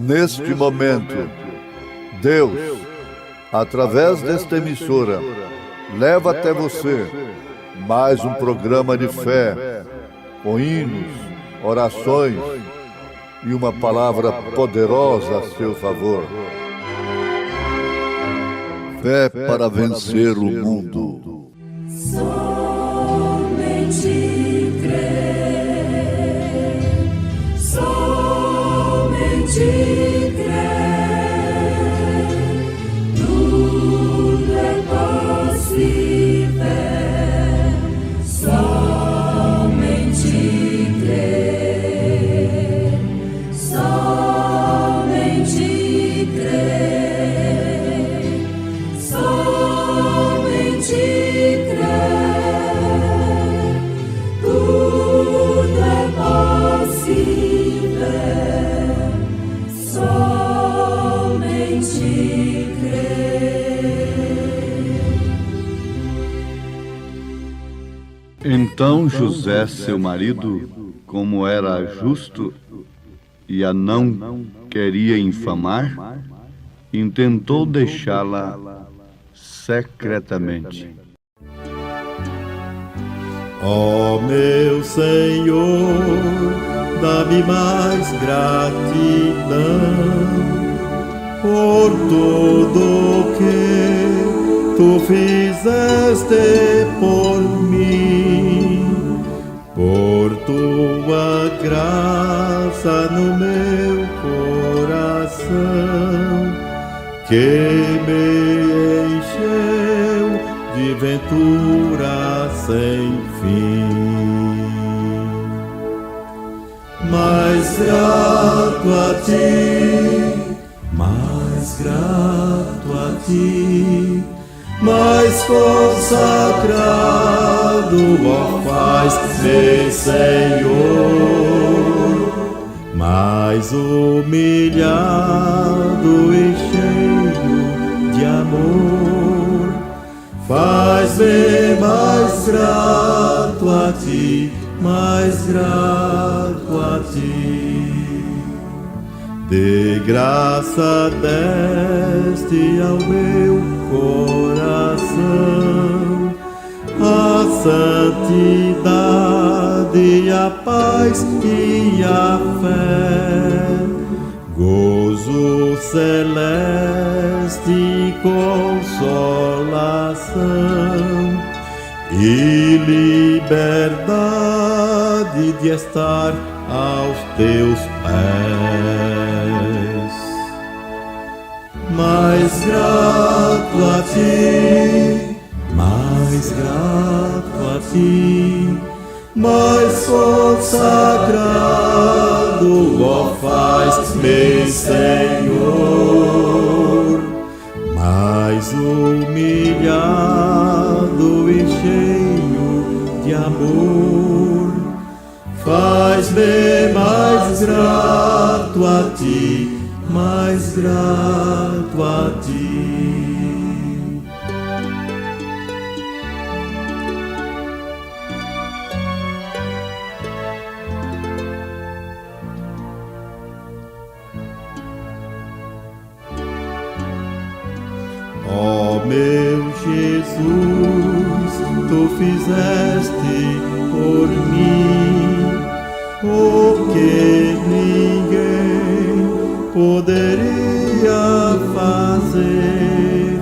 Neste momento, Deus, através desta emissora, leva até você mais um programa de fé, com hinos, orações e uma palavra poderosa a seu favor. Fé para vencer o mundo. Somente crer, somente crer, tudo é possível, somente crer, somente crer, somente crer, tudo é possível, somente crer. Então José, seu marido, como era justo e a não queria infamar, intentou deixá-la secretamente. Ó meu Senhor, dá-me mais gratidão por tudo que tu fizeste por mim, por tua graça no meu coração, que me encheu de ventura sem fim. Mais grato a ti, mais grato a ti, mais consagrado, ó faz-me Senhor, mais humilhado e cheio de amor, faz-me mais grato a ti, mais grato a ti. De graça deste ao meu coração a santidade, a paz e a fé, gozo celeste e consolação e liberdade de estar aos teus pés. Mais grato a ti, mais grato a ti, mais consagrado, ó faz-me Senhor, mais humilhado e cheio de amor, faz-me mais grato a ti, mais grato a ti. Ó meu Jesus, tu fizeste por mim o que ninguém poderia fazer.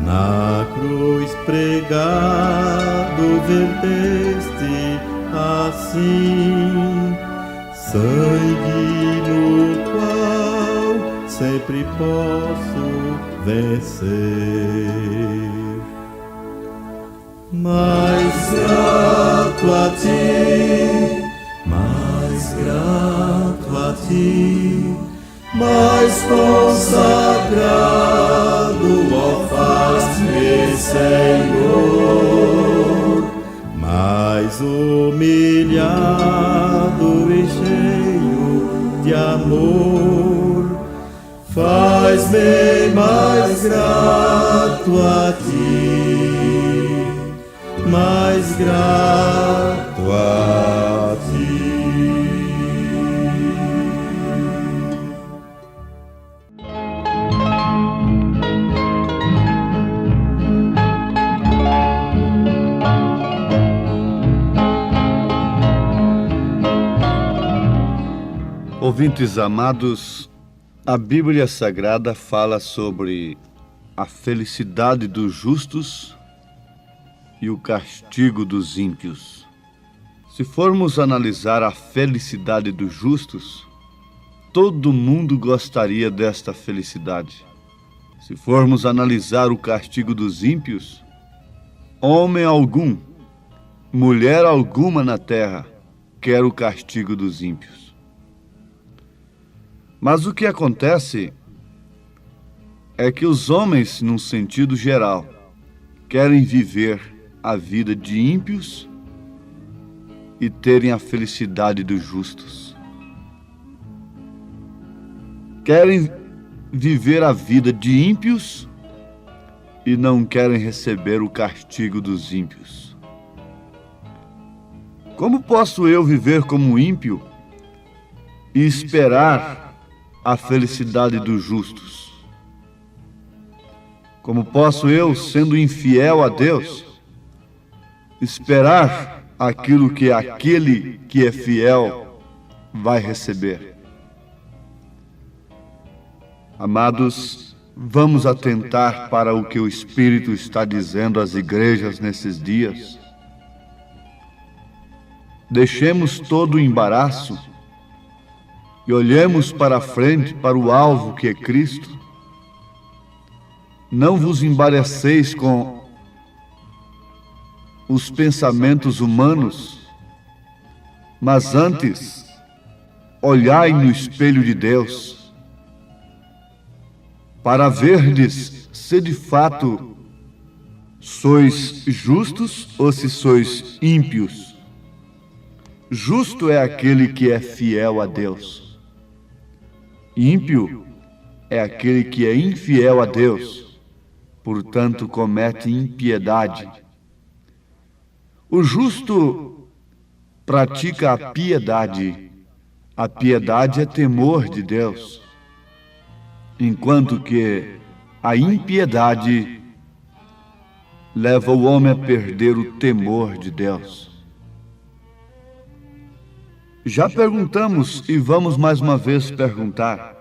Na cruz pregado verteste assim sangue no qual sempre posso vencer. Mais grato a ti, mais grato a ti, mais consagrado, ó faz-me Senhor, mais humilhado e cheio de amor, faz-me mais grato a ti, mais grato a ti. Ouvintes amados, a Bíblia Sagrada fala sobre a felicidade dos justos e o castigo dos ímpios. Se formos analisar a felicidade dos justos, todo mundo gostaria desta felicidade. Se formos analisar o castigo dos ímpios, homem algum, mulher alguma na terra quer o castigo dos ímpios. Mas o que acontece é que os homens, num sentido geral, querem viver a vida de ímpios e terem a felicidade dos justos. Querem viver a vida de ímpios e não querem receber o castigo dos ímpios. Como posso eu viver como ímpio e esperar a felicidade dos justos? Como posso eu, sendo infiel a Deus, esperar aquilo que aquele que é fiel vai receber? Amados, vamos atentar para o que o Espírito está dizendo às igrejas nesses dias. Deixemos todo o embaraço e olhemos para a frente, para o alvo que é Cristo. Não vos embaraceis com os pensamentos humanos, mas antes olhai no espelho de Deus, para verdes se de fato sois justos ou se sois ímpios. Justo é aquele que é fiel a Deus. Ímpio é aquele que é infiel a Deus, portanto comete impiedade. O justo pratica a piedade. A piedade é temor de Deus, enquanto que a impiedade leva o homem a perder o temor de Deus. Já perguntamos e vamos mais uma vez perguntar: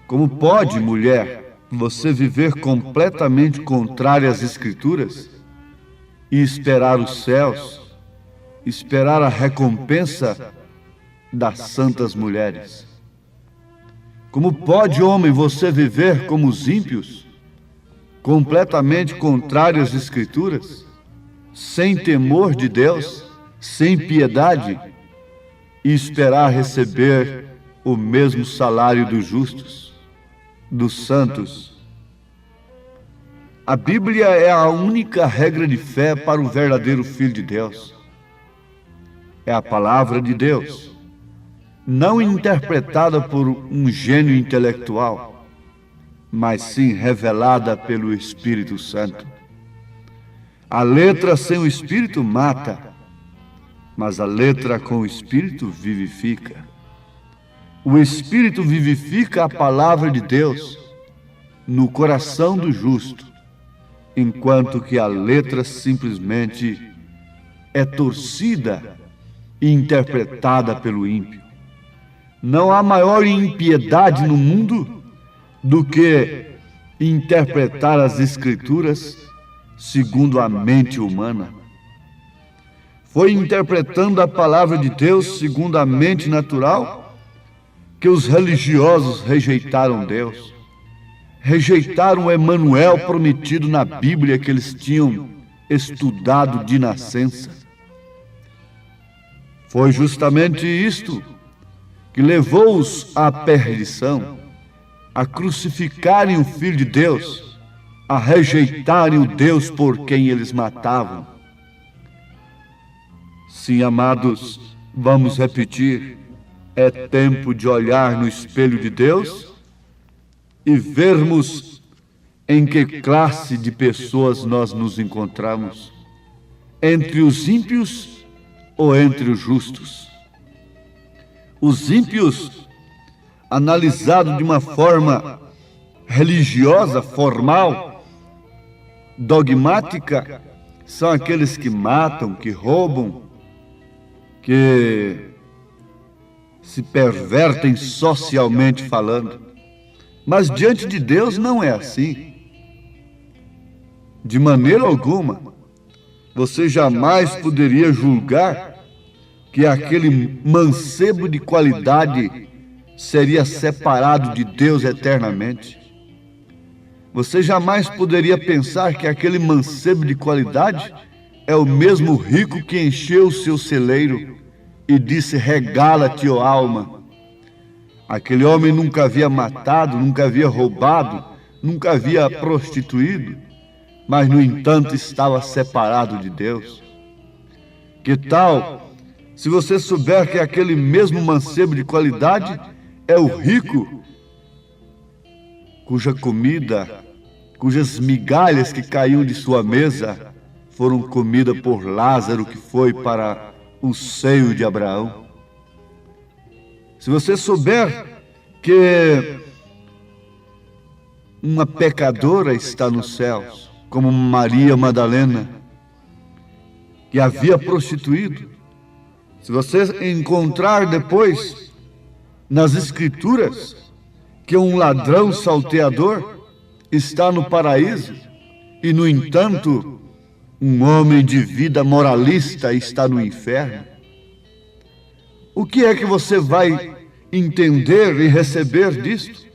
como pode, mulher, você viver completamente contrária às Escrituras e esperar os céus, esperar a recompensa das santas mulheres? Como pode, homem, você viver como os ímpios, completamente contrário às Escrituras, sem temor de Deus, sem piedade, e esperar receber o mesmo salário dos justos, dos santos? A Bíblia é a única regra de fé para o verdadeiro Filho de Deus. É a palavra de Deus, não interpretada por um gênio intelectual, mas sim revelada pelo Espírito Santo. A letra sem o Espírito mata, mas a letra com o Espírito vivifica. O Espírito vivifica a palavra de Deus no coração do justo, enquanto que a letra simplesmente é torcida e interpretada pelo ímpio. Não há maior impiedade no mundo do que interpretar as Escrituras segundo a mente humana. Foi interpretando a palavra de Deus segundo a mente natural que os religiosos rejeitaram Deus. Rejeitaram o Emanuel prometido na Bíblia que eles tinham estudado de nascença. Foi justamente isto que levou-os à perdição, a crucificarem o Filho de Deus, a rejeitarem o Deus por quem eles matavam. Sim, amados, vamos repetir: é tempo de olhar no espelho de Deus e vermos em que classe de pessoas nós nos encontramos, entre os ímpios ou entre os justos. Os ímpios, analisados de uma forma religiosa, formal, dogmática, são aqueles que matam, que roubam, que se pervertem socialmente falando. Mas diante de Deus não é assim. De maneira alguma, você jamais poderia julgar que aquele mancebo de qualidade seria separado de Deus eternamente. Você jamais poderia pensar que aquele mancebo de qualidade é o mesmo rico que encheu o seu celeiro e disse: regala-te, ó alma. Aquele homem nunca havia matado, nunca havia roubado, nunca havia prostituído, mas, no entanto, estava separado de Deus. Que tal se você souber que aquele mesmo mancebo de qualidade é o rico cuja comida, cujas migalhas que caíam de sua mesa foram comida por Lázaro, que foi para o seio de Abraão? Se você souber que uma pecadora está nos céus, como Maria Madalena, que havia prostituído, se você encontrar depois nas Escrituras que um ladrão salteador está no paraíso e, no entanto, um homem de vida moralista está no inferno, o que é que você vai entender e receber disto?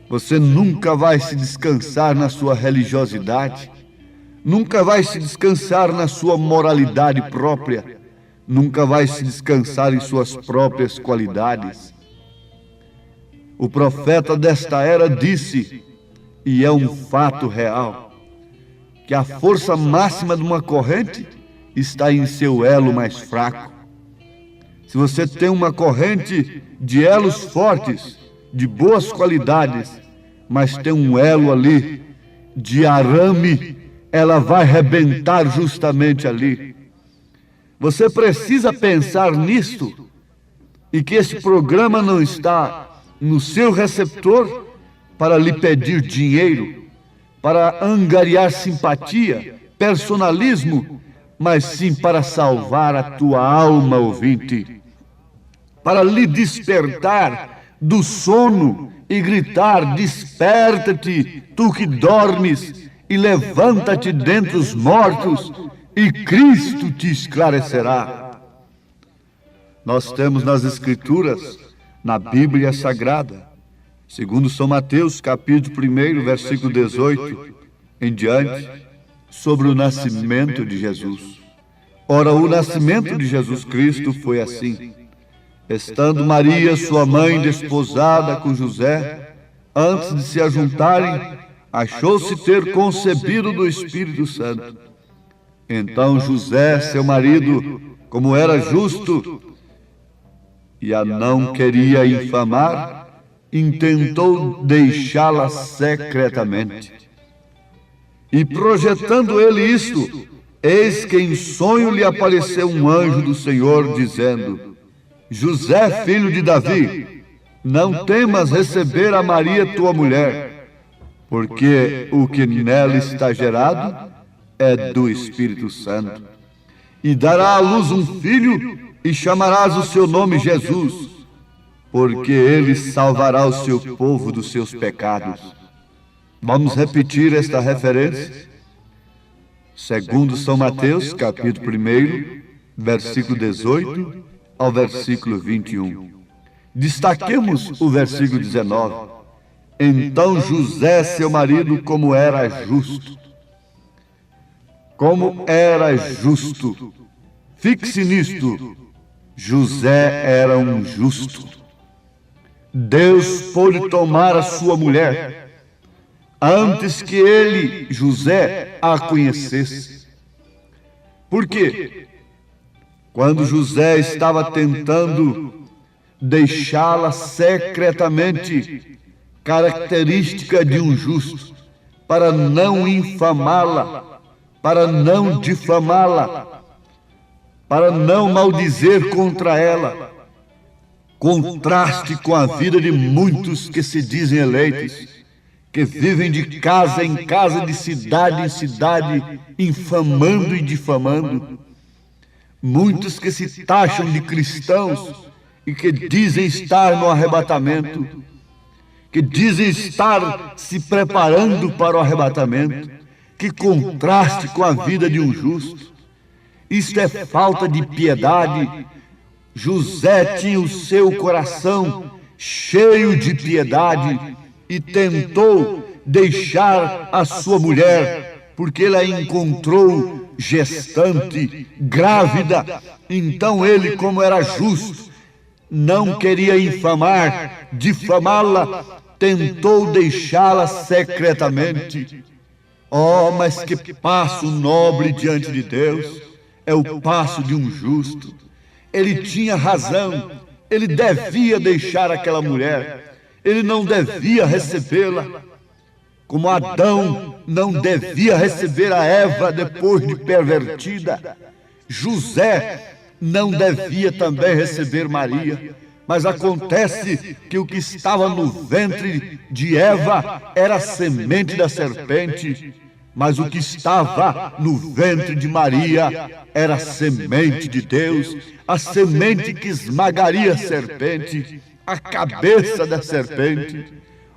Você nunca vai se descansar na sua religiosidade, nunca vai se descansar na sua moralidade própria, nunca vai se descansar em suas próprias qualidades. O profeta desta era disse, e é um fato real, que a força máxima de uma corrente está em seu elo mais fraco. Se você tem uma corrente de elos fortes, de boas qualidades, mas tem um elo ali de arame, ela vai rebentar justamente ali. Você precisa pensar nisto, e que esse programa não está no seu receptor para lhe pedir dinheiro, para angariar simpatia, personalismo, mas sim para salvar a tua alma, ouvinte, para lhe despertar do sono e gritar: desperta-te, tu que dormes, e levanta-te dentre os mortos, e Cristo te esclarecerá. Nós temos nas Escrituras, na Bíblia Sagrada, segundo São Mateus, capítulo 1, versículo 18 em diante, sobre o nascimento de Jesus. Ora, o nascimento de Jesus Cristo foi assim: estando Maria, sua mãe, desposada com José, antes de se ajuntarem, achou-se ter concebido do Espírito Santo. Então José, seu marido, como era justo e a não queria infamar, intentou deixá-la secretamente. E projetando ele isto, eis que em sonho lhe apareceu um anjo do Senhor, dizendo: José, filho de Davi, não temas receber a Maria tua mulher, porque o que nela está gerado é do Espírito Santo. E dará à luz um filho, e chamarás o seu nome Jesus, porque ele salvará o seu povo dos seus pecados. Vamos repetir esta referência? Segundo São Mateus, capítulo 1, versículo 18 ao versículo 21. Destaquemos o versículo 19. Então José, seu marido, como era justo. Como era justo. Fixe nisto. José era um justo. Deus pôde tomar a sua mulher antes que ele, José, a conhecesse. Por quê? Quando José estava tentando deixá-la secretamente, característica de um justo, para não infamá-la, para não difamá-la, para não maldizer contra ela. Contraste com a vida de muitos que se dizem eleitos, que vivem de casa em casa, de cidade em cidade, infamando e difamando. Muitos que se taxam de cristãos e que dizem estar no arrebatamento, que dizem estar se preparando para o arrebatamento. Que contraste com a vida de um justo! Isto é falta de piedade. José tinha o seu coração cheio de piedade e tentou deixar a sua mulher, porque ele a encontrou gestante, grávida. Então ele, como era justo, não queria infamar, difamá-la, tentou deixá-la secretamente. Oh, mas que passo nobre diante de Deus! É o passo de um justo. Ele tinha razão, ele devia deixar aquela mulher, ele não devia recebê-la, como Adão não devia receber a Eva depois de pervertida. José não devia também receber Maria. Mas acontece que o que estava no ventre de Eva era a semente da serpente, mas o que estava no ventre de Maria era a semente de Deus, a semente que esmagaria a serpente, a cabeça da serpente.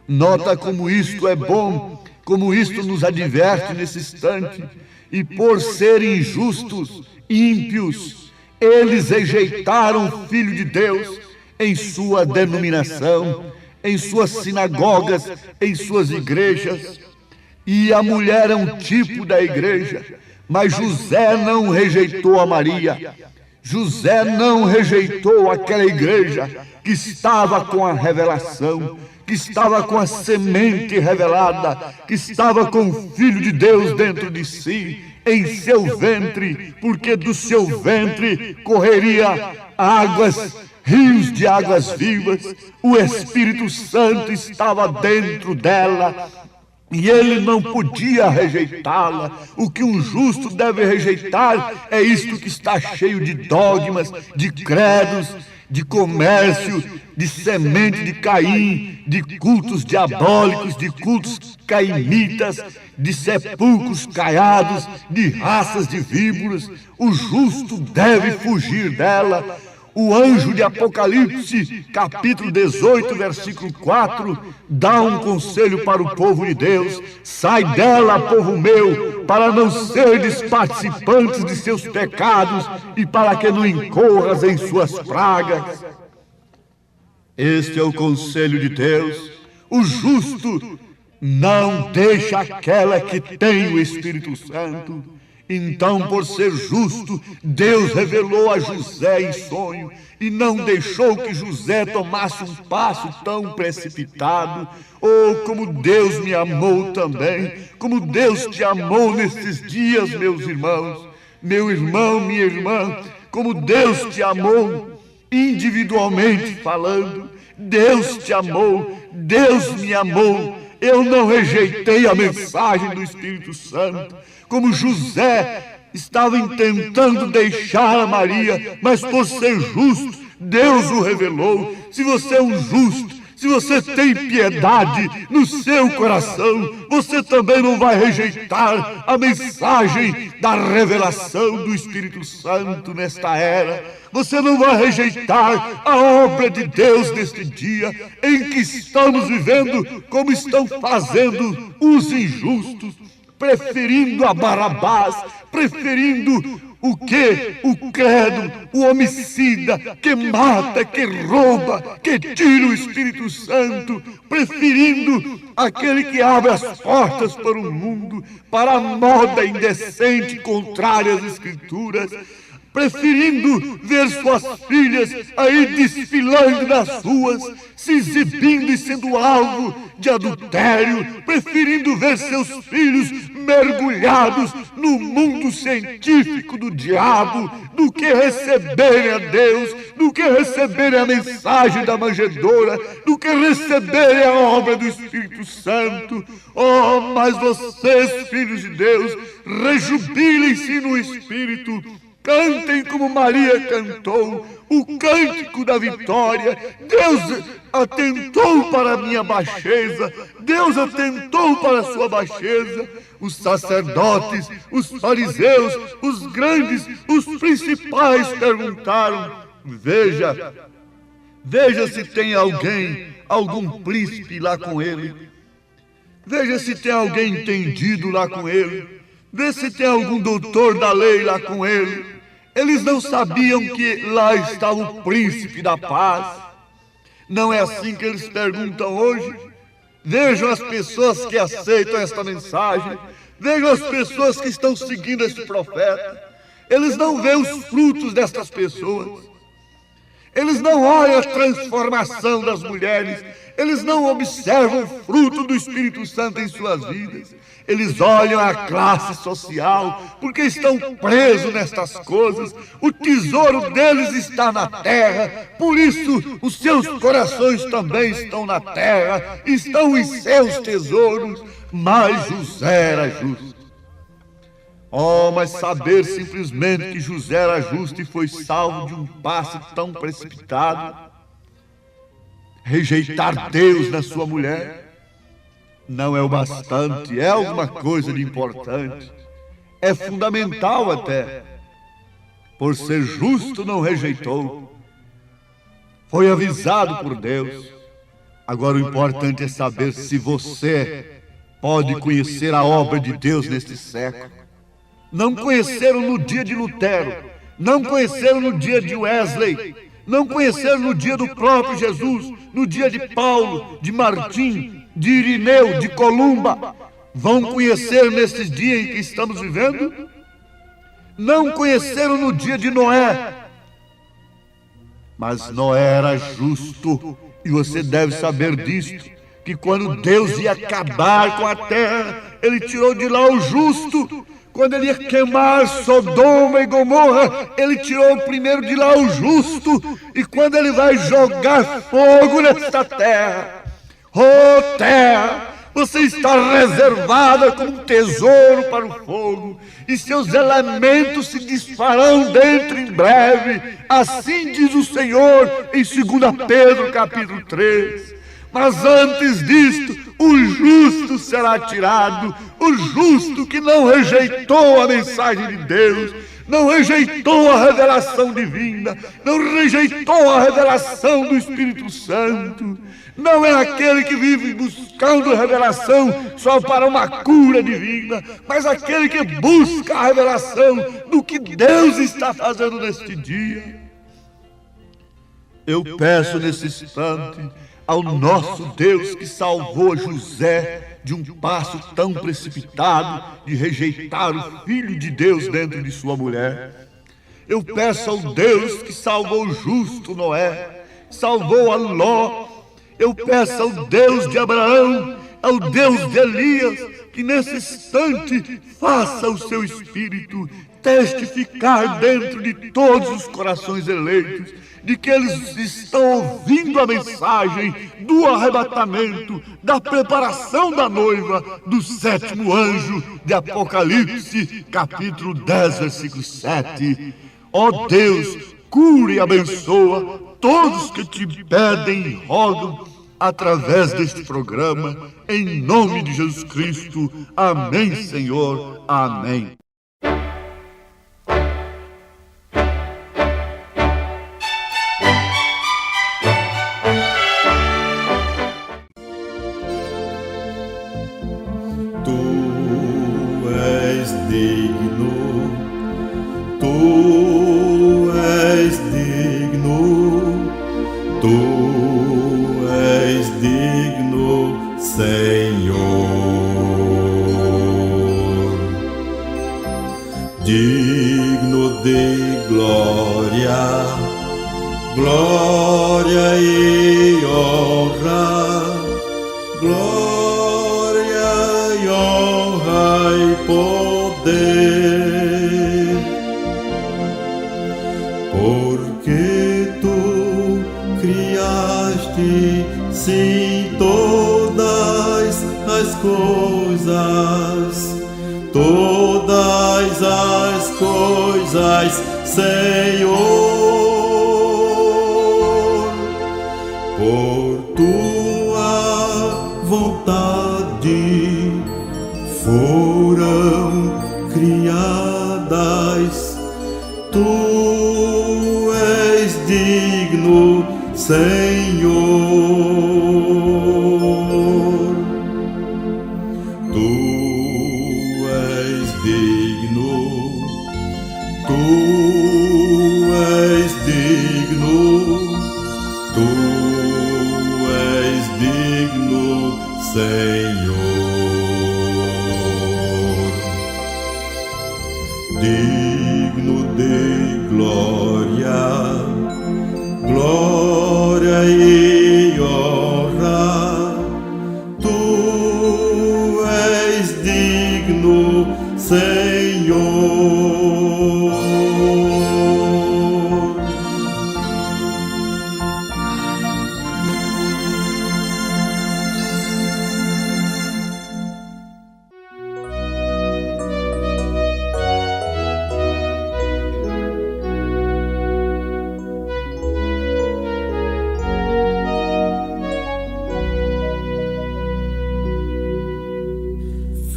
Nota como isto é bom, como isto nos adverte nesse instante. E por serem injustos, ímpios, eles rejeitaram o Filho de Deus em sua denominação, em suas sinagogas, em suas igrejas. E a mulher é um tipo da igreja, mas José não rejeitou a Maria. José não rejeitou aquela igreja que estava com a revelação, que estava com a semente revelada, que estava com o Filho de Deus dentro de si, em seu ventre, porque do seu ventre correria águas, rios de águas vivas. O Espírito Santo estava dentro dela e ele não podia rejeitá-la. O que um justo deve rejeitar é isto que está cheio de dogmas, de credos, de comércio, de semente de Caim, de cultos diabólicos, de cultos cainitas, de sepulcros caiados, de raças de víboras. O justo deve fugir dela. O anjo de Apocalipse, capítulo 18, versículo 4, dá um conselho para o povo de Deus: sai dela, povo meu, para não seres participantes de seus pecados e para que não incorras em suas pragas. Este é o conselho de Deus. O justo não deixa aquela que tem o Espírito Santo. Então, por ser justo, Deus revelou a José em sonho e não deixou que José tomasse um passo tão precipitado. Oh, como Deus me amou também, como Deus te amou nesses dias, meus irmãos, meu irmão, minha irmã, como Deus te amou individualmente falando. Deus te amou, Deus me amou. Eu não rejeitei a mensagem do Espírito Santo, como José estava tentando deixar a Maria, mas por ser justo, Deus o revelou. Se você é um justo, se você tem piedade no seu coração, você também não vai rejeitar a mensagem da revelação do Espírito Santo nesta era. Você não vai rejeitar a obra de Deus neste dia em que estamos vivendo, como estão fazendo os injustos, preferindo a Barabás, preferindo o quê? O credo, o homicida, que mata, que rouba, que tira o Espírito Santo, preferindo aquele que abre as portas para o mundo, para a moda indecente contrária às Escrituras, preferindo ver suas filhas aí desfilando nas ruas, se exibindo e sendo alvo de adultério, preferindo ver seus filhos mergulhados no mundo científico do diabo, do que receberem a Deus, do que receberem a mensagem da manjedoura, do que receberem a obra do Espírito Santo. Oh, mas vocês, filhos de Deus, rejubilem-se no Espírito. Cantem como Maria cantou, o cântico da vitória. Deus atentou para a minha baixeza, Deus atentou para a sua baixeza. Os sacerdotes, os fariseus, os grandes, os principais perguntaram: veja, Veja se tem algum príncipe lá com ele. Veja se tem alguém entendido lá com ele. Vê se tem algum doutor da lei lá com ele. Eles não sabiam que lá estava o príncipe da paz. Não é assim que eles perguntam hoje? Vejam as pessoas que aceitam esta mensagem. Vejam as pessoas que estão seguindo esse profeta. Eles não veem os frutos destas pessoas. Eles não olham a transformação das mulheres. Eles não observam o fruto do Espírito Santo em suas vidas. Eles olham a classe social, porque estão presos nestas coisas. O tesouro deles está na terra. Por isso, os seus corações também estão na terra. Estão em seus tesouros. Mas José era justo. Oh, mas saber simplesmente que José era justo e foi salvo de um passo tão precipitado, rejeitar Deus na sua mulher, não é o bastante, é alguma coisa de importante, é fundamental até. Por ser justo não rejeitou, foi avisado por Deus. Agora o importante é saber se você pode conhecer a obra de Deus neste século. Não conheceram no dia de Lutero, não conheceram no dia de Wesley, não conheceram no dia do próprio Jesus, no dia de Paulo, de Martim, de Irineu, de Columba. Vão conhecer nesses dias em que estamos vivendo? Não conheceram no dia de Noé. Mas Noé era justo, e você deve saber disto, que quando Deus ia acabar com a terra, Ele tirou de lá o justo. Quando ele ia queimar Sodoma e Gomorra, ele tirou primeiro de lá o justo. E quando ele vai jogar fogo nesta terra, oh terra, você está reservada como um tesouro para o fogo, e seus elementos se desfarão dentro em breve. Assim diz o Senhor em 2 Pedro capítulo 3. Mas antes disto, o justo será tirado, o justo que não rejeitou a mensagem de Deus, não rejeitou a revelação divina, não rejeitou a revelação do Espírito Santo. Não é aquele que vive buscando revelação só para uma cura divina, mas aquele que busca a revelação do que Deus está fazendo neste dia. Eu peço nesse instante ao nosso Deus que salvou José de um passo tão precipitado de rejeitar o Filho de Deus dentro de sua mulher. Eu peço ao Deus que salvou o justo Noé, salvou a Ló. Eu peço ao Deus de Abraão, ao Deus de Elias, que nesse instante faça o seu Espírito testificar dentro de todos os corações eleitos, de que eles estão ouvindo a mensagem do arrebatamento, da preparação da noiva, do 7º anjo de Apocalipse, capítulo 10, versículo 7. Ó Deus, cura e abençoa todos que te pedem e rogam através deste programa, em nome de Jesus Cristo. Amém, Senhor. Amém. Digno de glória, glória e honra, glória e honra e poder, porque tu criaste sim todas as coisas, todas as coisas, Senhor, por tua vontade foram criadas. Tu és digno, Senhor. Tu és digno, tu és digno, tu és digno, Senhor. Digno de glória, glória e honra, tu és digno, Senhor.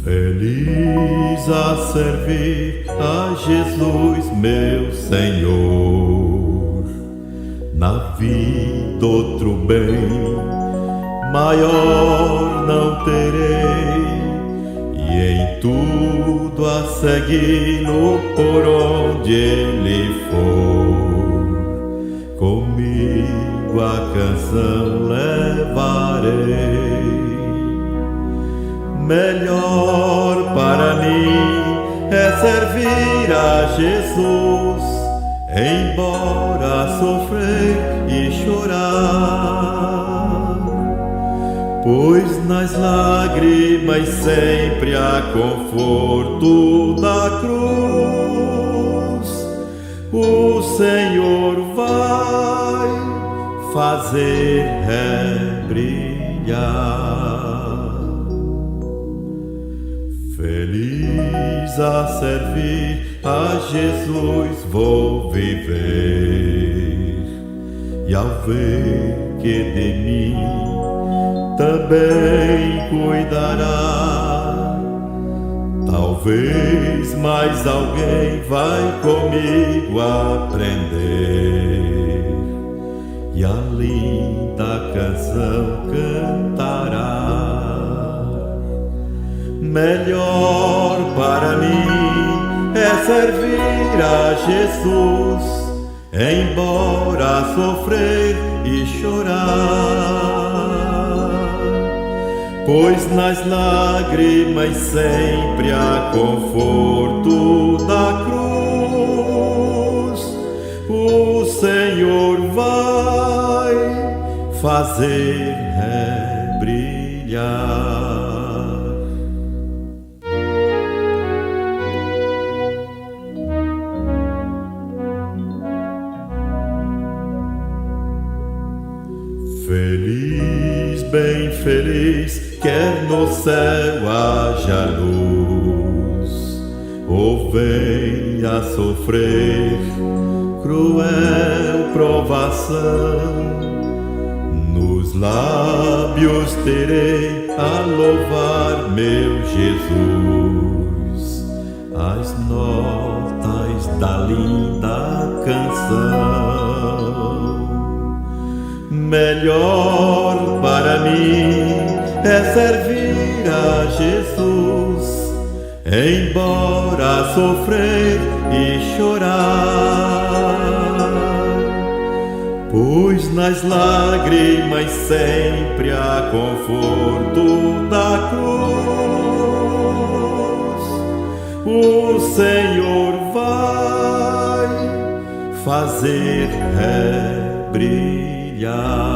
Feliz a servir a Jesus, meu Senhor. Na vida outro bem maior não terei, e em tudo a segui-lo por onde ele for. Comigo a canção levarei. Melhor para mim é servir a Jesus, embora sofrer e chorar, pois nas lágrimas sempre há conforto da cruz. O Senhor vai fazer brilhar. Feliz a servir a Jesus vou viver, e ao ver que de mim também cuidará, talvez mais alguém vai comigo aprender, e a linda canção cantará. Melhor para mim é servir a Jesus, embora sofrer e chorar, pois nas lágrimas sempre há conforto da cruz. O Senhor vai fazer brilhar. Feliz, bem feliz, quer no céu haja luz, ou venha sofrer cruel provação, nos lábios terei a louvar meu Jesus, as notas da linda canção. Melhor para mim é servir a Jesus, embora sofrer e chorar, pois nas lágrimas sempre há conforto da cruz. O Senhor vai fazer brilhar.